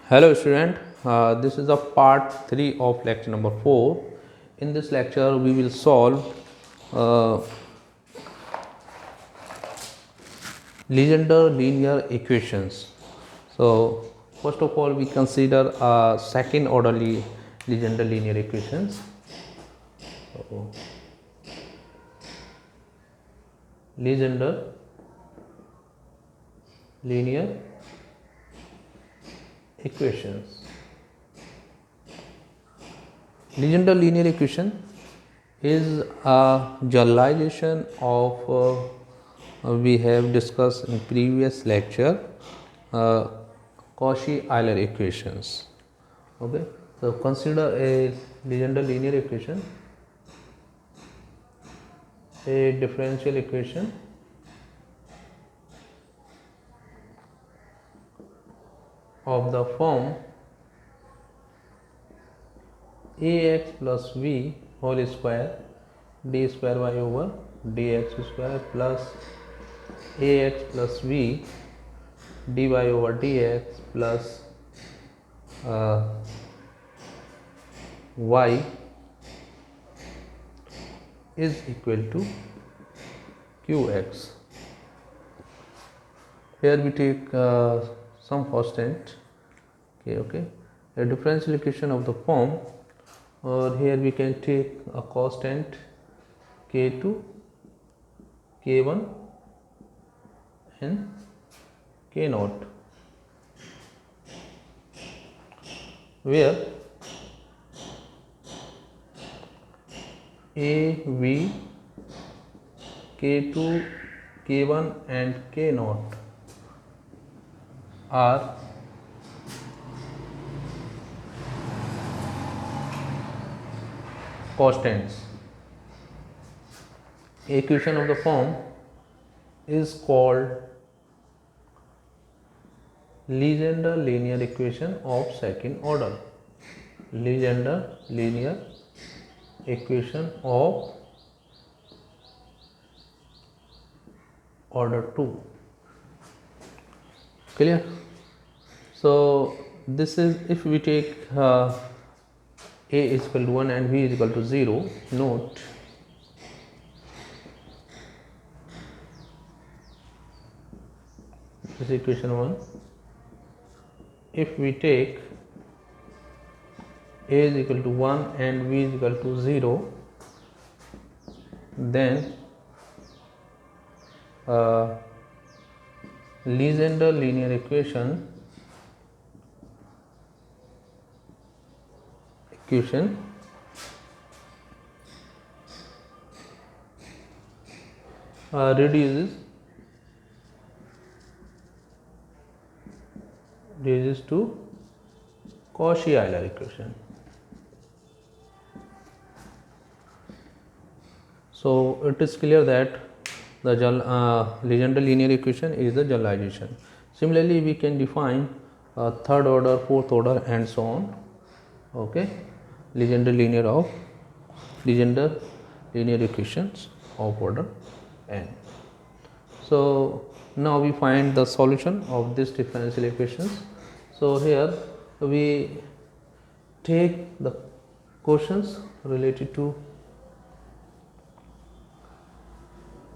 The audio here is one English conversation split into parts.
Hello student, this is a part 3 of lecture number 4. In this lecture we will solve uh, Legendre linear equations. So first of all we consider second order Legendre linear equations. So, Legendre linear equations. Legendre linear equation is a generalization of we have discussed in previous lecture uh, Cauchy-Euler equations. Okay, so consider a Legendre linear equation, a differential equation of the form ax plus v whole square d square y over dx square plus ax plus v dy over dx plus y is equal to qx. Here we take some constant okay, a differential equation of the form, or here we can take a constant k2, k1 and k0, where a, v, k2, k1 and k0 are constants. Equation of the form is called Legendre linear equation of second order. Legendre linear equation of order 2. Clear? So this is, if we take a is equal to 1 and v is equal to 0, note this is equation 1. If we take a is equal to 1 and v is equal to 0, then Legendre linear equation reduces to Cauchy-Euler equation. So it is clear that the Legendre linear equation is the generalization. Similarly, we can define third order, fourth order and so on. Okay, Legendre linear equations of order n. So now we find the solution of this differential equations. So here we take the questions related to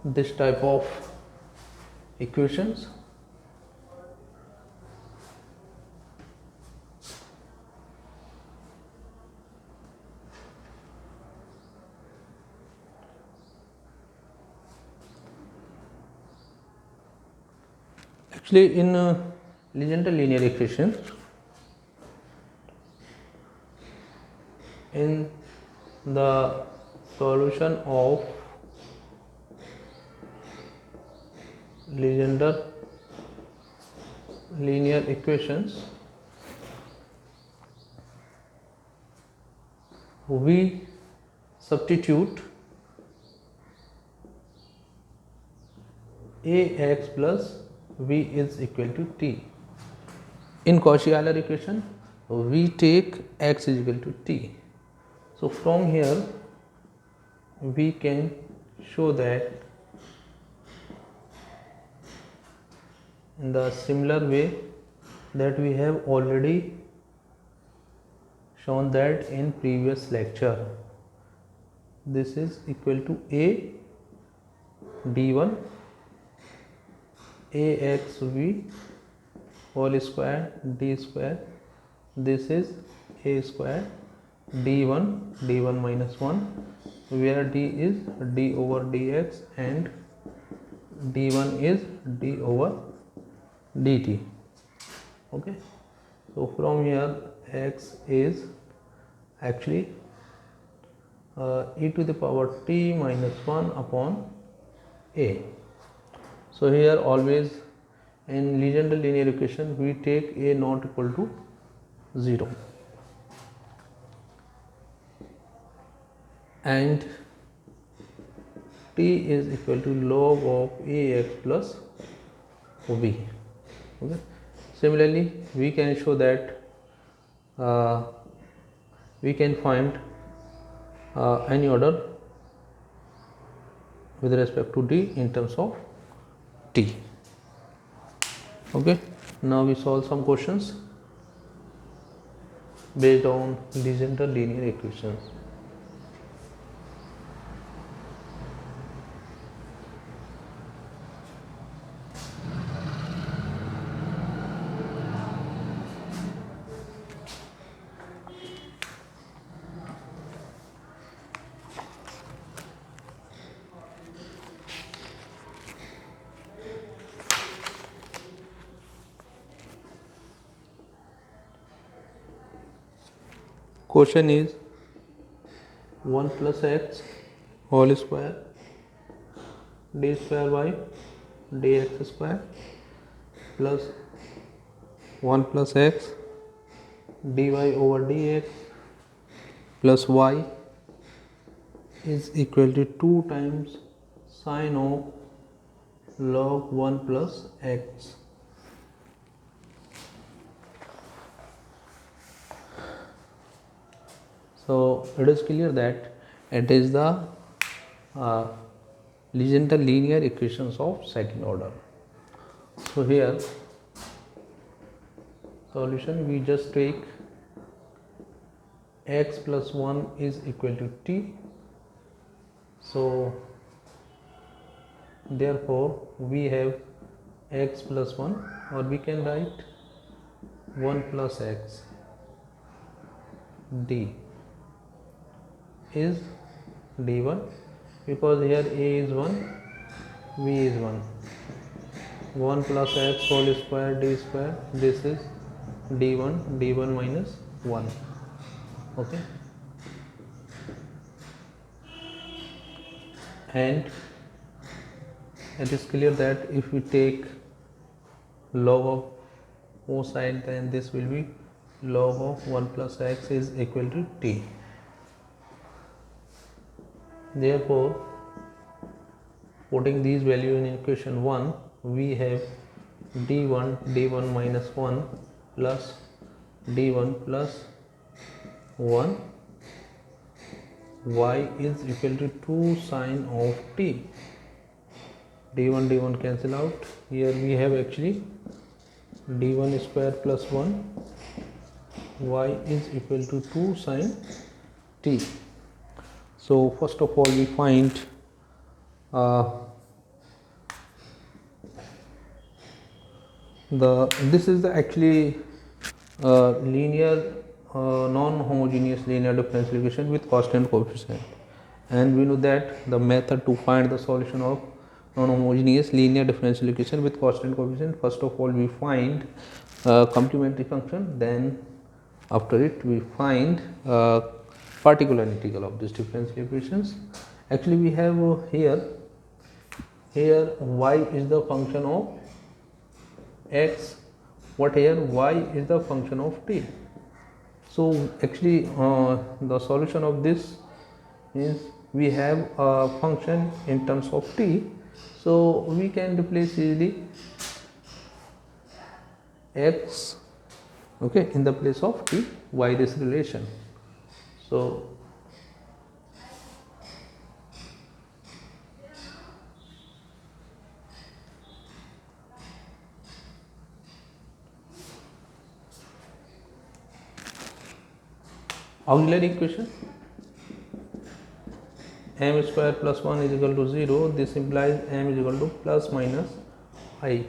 this type of equations. Actually, in Legendre linear equation, in the solution of Legendre linear equations, we substitute ax plus v is equal to t. In Cauchy-Euler equation, we take x is equal to t. So from here we can show that in the similar way that we have already shown that in previous lecture. This is equal to a d1 axv whole square d square. This is a square d1 minus 1, where d is d over dx and d1 is d over dt. Okay, so from here x is actually e to the power t minus 1 upon a. So here always in Legendre linear equation we take a not equal to 0, and t is equal to log of ax plus b. Okay. Similarly, we can show that we can find any order with respect to d in terms of t. Okay, now we solve some questions based on Legendre linear equations. Question is 1 plus x whole square d square by dx square plus 1 plus x dy over dx plus y is equal to 2 times sine of log 1 plus x. So it is clear that it is the Legendre linear equations of second order. So here solution, we just take x plus 1 is equal to t. So therefore we have x plus 1, or we can write 1 plus x d is d1, because here a is 1, v is 1. 1 plus x whole square d square, this is d1 minus 1. Okay, and it is clear that if we take log of cosine, then this will be log of 1 plus x is equal to t. Therefore, putting these values in equation 1, we have d1 minus 1 plus d1 plus 1 y is equal to 2 sine of t. d1 cancel out. Here we have actually d1 square plus 1 y is equal to 2 sine t. So first of all we find this is the actually linear non-homogeneous linear differential equation with constant coefficient, and we know that the method to find the solution of non-homogeneous linear differential equation with constant coefficient, first of all we find complementary function, then after it we find particular integral of this differential equations. Actually we have here y is the function of x, what here y is the function of t. So actually the solution of this is we have a function in terms of t, so we can replace easily x, okay, in the place of t by this relation. So auxiliary equation m square plus 1 is equal to 0. This implies m is equal to plus minus I.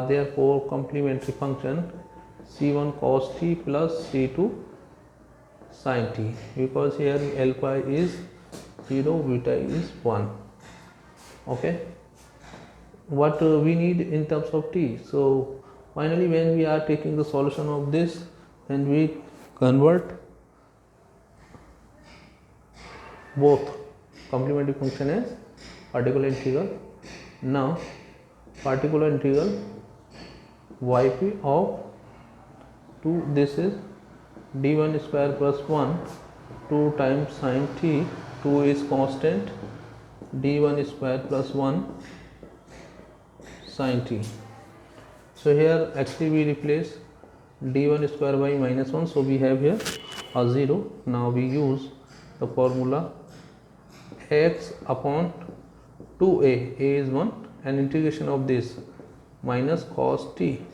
Therefore complementary function c1 cos t plus c2 sin t, because here alpha is 0, beta is 1. Okay, what we need in terms of t. So finally when we are taking the solution of this, then we convert both complementary function as particular integral. Now particular integral yp of 2, this is d1 square plus 1 2 times sin t, 2 is constant, d1 square plus 1 sin t. So here actually we replace d1 square by minus 1, so we have here a 0. Now we use the formula x upon 2a, a is 1, and integration of this minus cos t,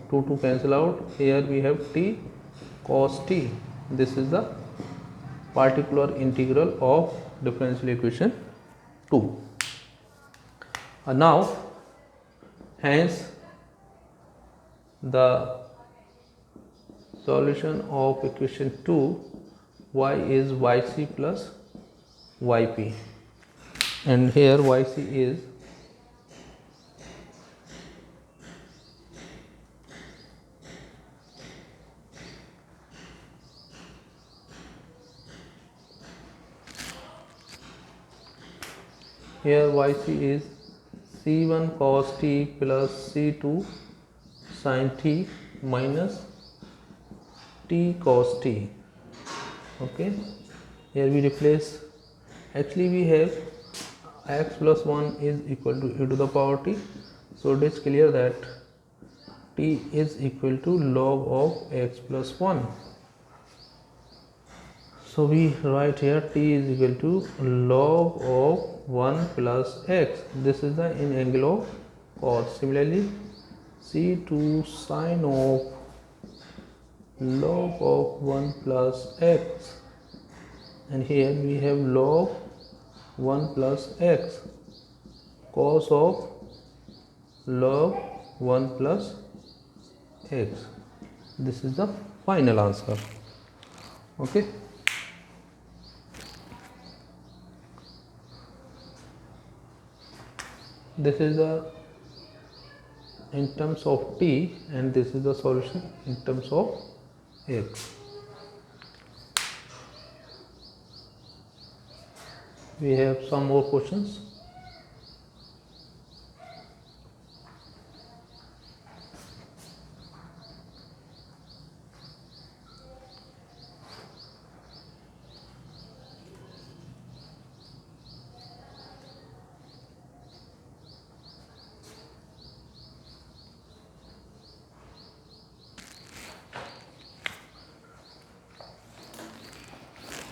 2 to cancel out, here we have t cos t. This is the particular integral of differential equation 2. Now hence the solution of equation 2, y is yc plus yp, and here yc is here yc is c1 cos t plus c2 sin t minus t cos t. Okay, here we replace, actually we have x plus 1 is equal to e to the power t, so it is clear that t is equal to log of x plus 1. So we write here t is equal to log of 1 plus x. This is the in angle of cos. Similarly, c2 sin of log of 1 plus x, and here we have log 1 plus x, cos of log 1 plus x. This is the final answer. Okay. This is the in terms of t, and this is the solution in terms of x. We have some more questions.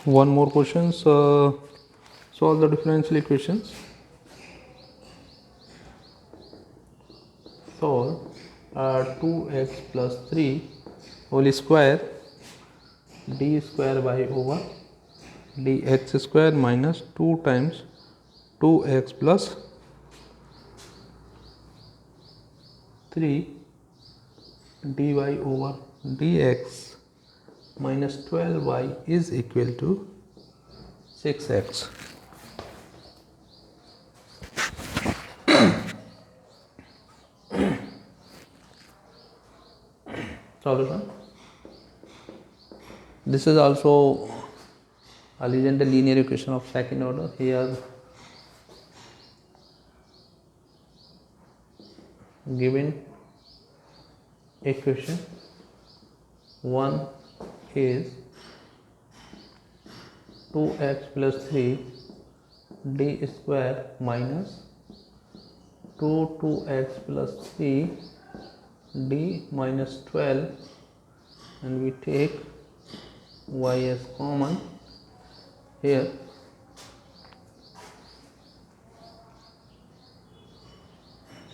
One more question. Solve the differential equations. Solve 2x plus 3 whole square d square by over dx square minus 2 times 2x plus 3 dy over dx minus 12y is equal to 6x. Solution. This is also a Legendre linear equation of second order. Here given equation 1 is 2x plus 3 d square minus 2x plus 3 d minus 12, and we take y as common here.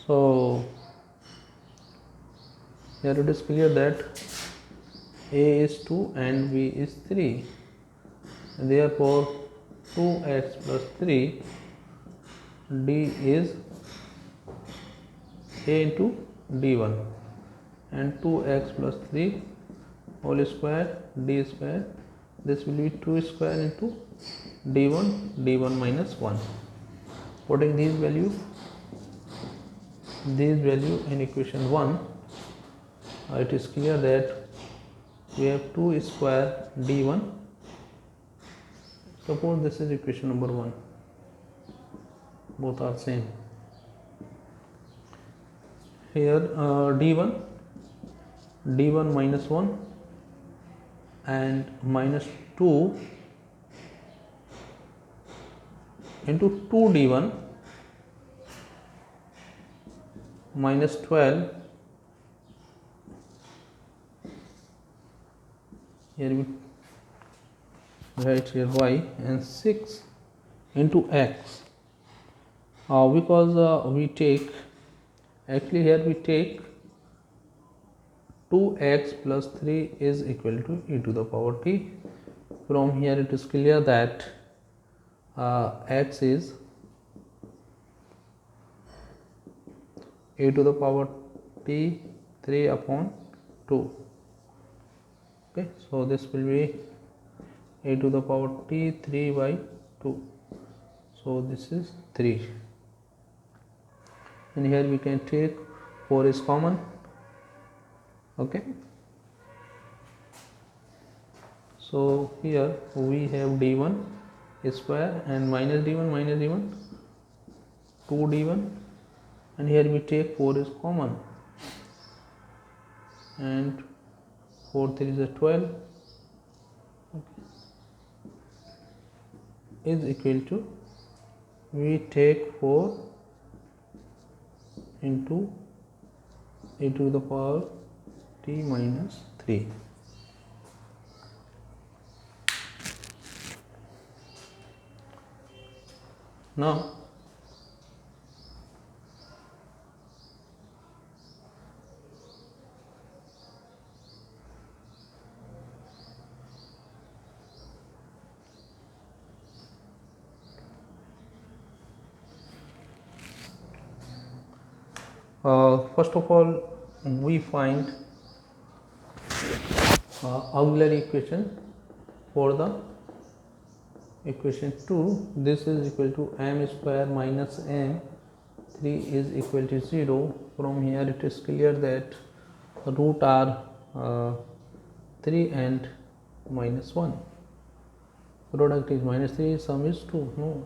So here it is clear that a is 2 and b is 3. Therefore 2x plus 3 d is a into d1, and 2x plus 3 whole square d square, this will be 2 square into d1 minus 1. Putting these value in equation 1, it is clear that we have 2 square d1. Suppose this is equation number 1, both are same. Here d1 minus 1 and minus 2 into 2d1 minus 12, here we write here y, and 6 into x, because we take, actually here we take 2x plus 3 is equal to e to the power t. From here it is clear that x is e to the power t 3 upon 2. Okay, so this will be e to the power t 3 by 2. So this is 3, and here we can take 4 is common. Okay, so here we have d1 square and minus d1 2d1, and here we take 4 is common, and 4 3 is a 12. Okay, is equal to, we take 4 into e to the power t minus 3. Now first of all we find auxiliary equation for the equation 2. This is equal to m square minus m, 3 is equal to 0. From here it is clear that root are 3 and minus 1. Product is minus 3, sum is 2. No,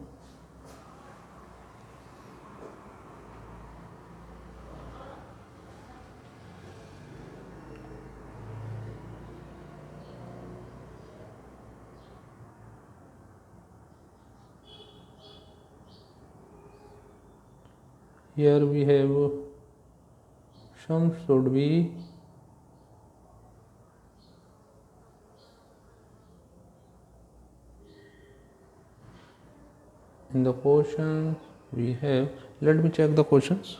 here we have sum should be in the quotient. We have, let me check the quotients.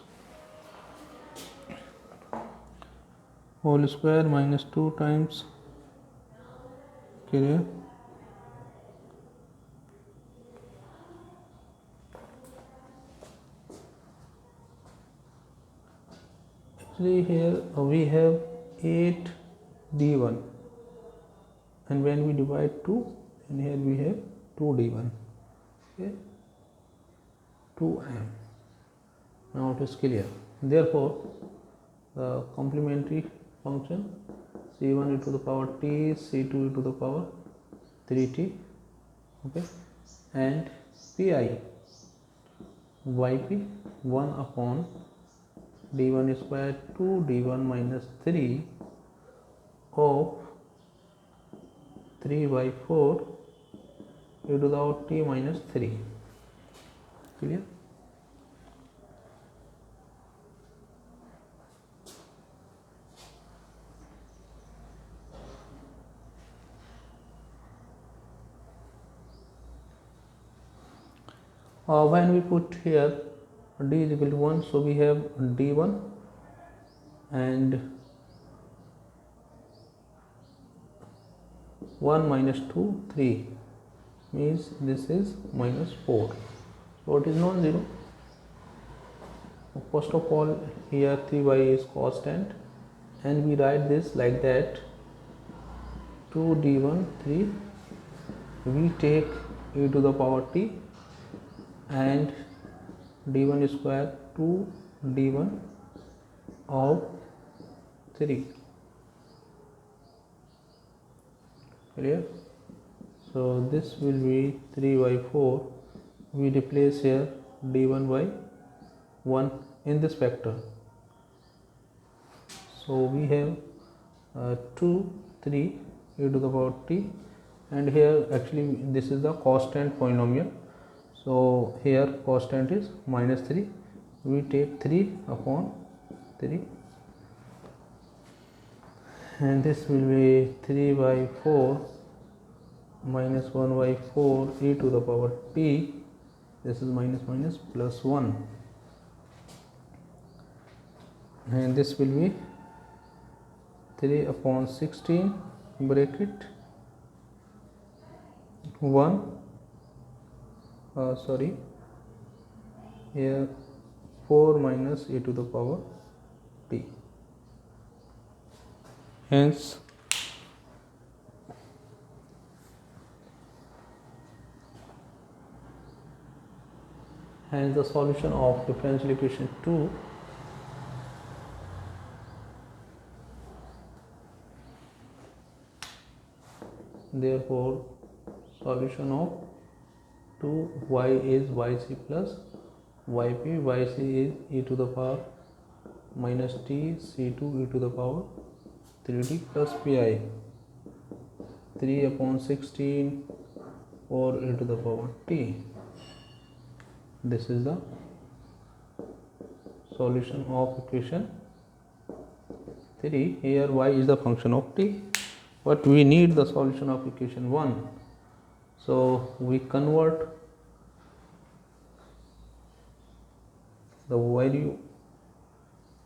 Whole square minus 2 times, clear, actually here we have 8 d1, and when we divide 2, and here we have 2 d1. Okay, 2m. Now it is clear. Therefore the complementary function c1 e to the power t, c2 e to the power 3t, okay, and pi yp 1 upon d1 square 2 d1 minus 3 of 3 by 4 e to the power t minus 3. Clear? When we put here d is equal to 1, so we have d1 and 1 minus 2 3 means this is minus 4, so it is non-zero. First of all, here 3y is constant and we write this like that, 2d1 3, we take e to the power t and d1 square 2 d1 of 3. Clear? So this will be 3 by 4. We replace here d1 by 1 in this factor. So we have 2 3 e to the power t, and here actually this is the constant polynomial. So here constant is minus 3. We take 3 upon 3 and this will be 3 by 4 minus 1 by 4 e to the power t. This is minus minus plus 1 and this will be 3 upon 16 bracket 1 here 4 minus e to the power t. Hence the solution of differential equation 2 therefore solution of 2y is yc plus yp. Yc is e to the power minus t, c2 e to the power 3t plus pi, 3 upon 16 or e to the power t. This is the solution of equation 3. Here y is the function of t, but we need the solution of equation 1. So we convert the value,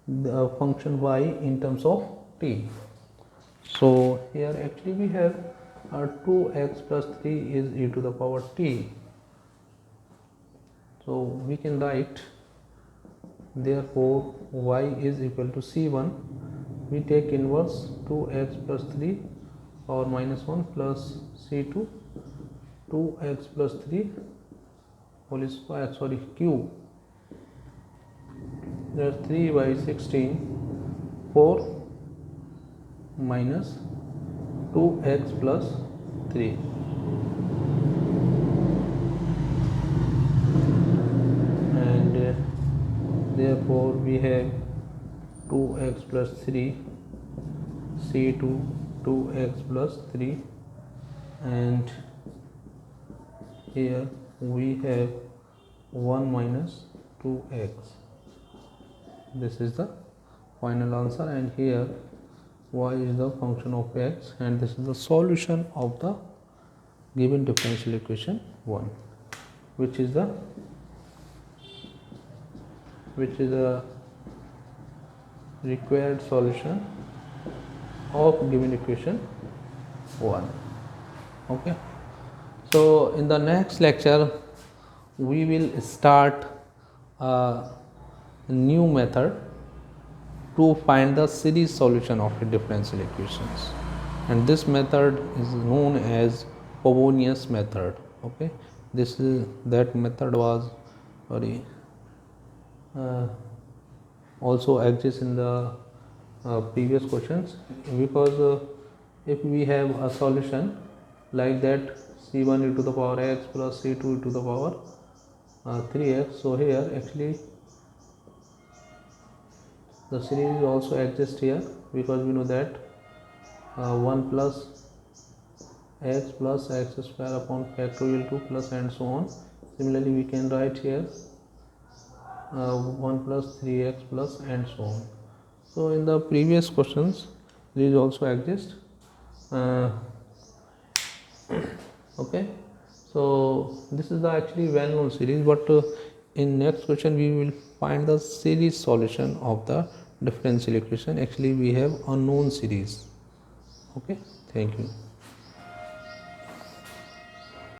the function y in terms of t. So here actually we have 2x plus 3 is e to the power t. So we can write therefore y is equal to c1. We take inverse 2x plus 3 or minus 1 plus c2 2x plus 3 whole square cube. There 3 by 16 4 minus 2x plus 3 and therefore we have 2x plus 3 c2 2x plus 3 and here we have 1 minus 2x. This is the final answer, and here y is the function of x, and this is the solution of the given differential equation 1, which is the required solution of given equation 1. Okay, so in the next lecture we will start a new method to find the series solution of the differential equations, and this method is known as Frobenius method. Okay, that method was also exists in the previous questions, because if we have a solution like that c1 e to the power x plus c2 e to the power 3x, so here actually the series also exists here, because we know that 1 plus x plus x square upon factorial 2 plus and so on. Similarly we can write here 1 plus 3x plus and so on. So in the previous questions these also exist. Okay, so this is the actually well known series, but in next question we will find the series solution of the differential equation. Actually we have unknown series. Okay, thank you.